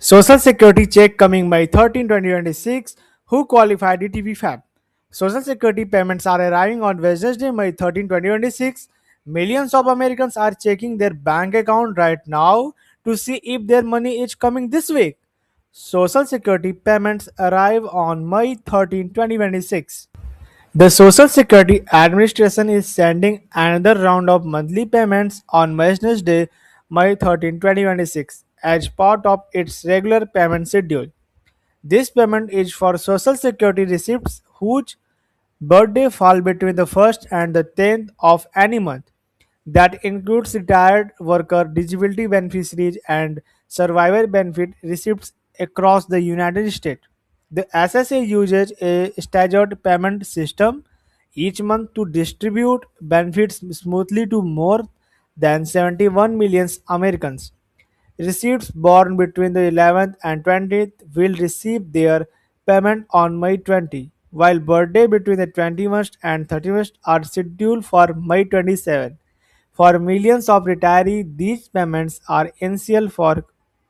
Social Security check coming May 13, 2026. Who qualified DTV FAB? Social Security payments are arriving on Wednesday, May 13, 2026. Millions of Americans are checking their bank account right now to see if their money is coming this week. Social Security payments arrive on May 13, 2026. The Social Security Administration is sending another round of monthly payments on Wednesday, May 13, 2026, as part of its regular payment schedule. This payment is for Social Security receipts whose birthday fall between the 1st and the 10th of any month. That includes retired worker disability beneficiaries and survivor benefit receipts across the United States. The SSA uses a staggered payment system each month to distribute benefits smoothly to more than 71 million Americans. Receipts born between the 11th and 20th will receive their payment on May 20, while birthday between the 21st and 31st are scheduled for May 27. For millions of retirees, these payments are essential for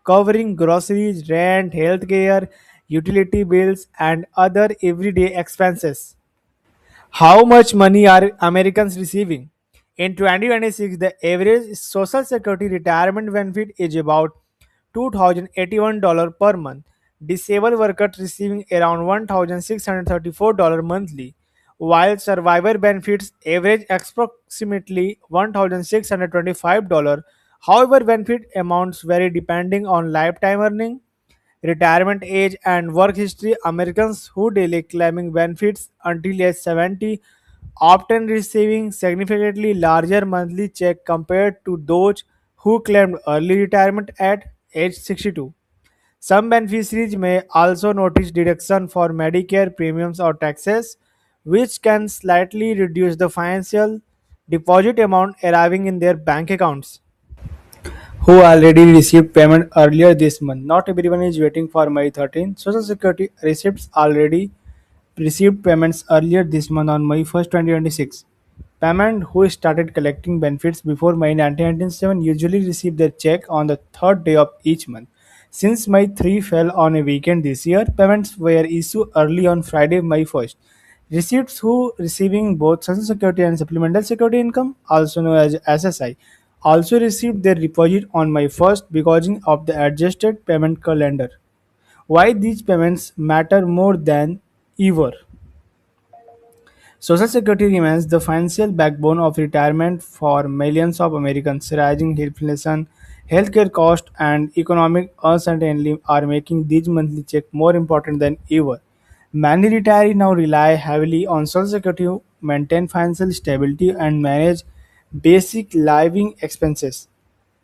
covering groceries, rent, healthcare, utility bills, and other everyday expenses. How much money are Americans receiving? In 2026, the average Social Security retirement benefit is about $2,081 per month. Disabled workers receiving around $1,634 monthly, while survivor benefits average approximately $1,625. However, benefit amounts vary depending on lifetime earning, retirement age, and work history. Americans who delay claiming benefits until age 70 often receiving significantly larger monthly check compared to those who claimed early retirement at age 62. Some beneficiaries may also notice deduction for Medicare premiums or taxes, which can slightly reduce the financial deposit amount arriving in their bank accounts. Who already received payment earlier this month? Not everyone is waiting for May 13. Social Security receipts already received payments earlier this month on May 1st, 2026. Payment who started collecting benefits before May 1997 usually receive their check on the third day of each month. Since May 3 fell on a weekend this year, payments were issued early on Friday, May 1st. Receipts who receiving both Social Security and Supplemental Security Income, also known as SSI, also received their deposit on May 1st because of the adjusted payment calendar. Why these payments matter more than ever? Social Security remains the financial backbone of retirement for millions of Americans. Rising inflation, healthcare costs, and economic uncertainty are making these monthly checks more important than ever. Many retirees now rely heavily on Social Security to maintain financial stability and manage basic living expenses.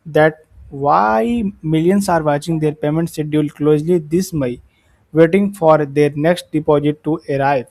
That why millions are watching their payment schedule closely this May, waiting for their next deposit to arrive.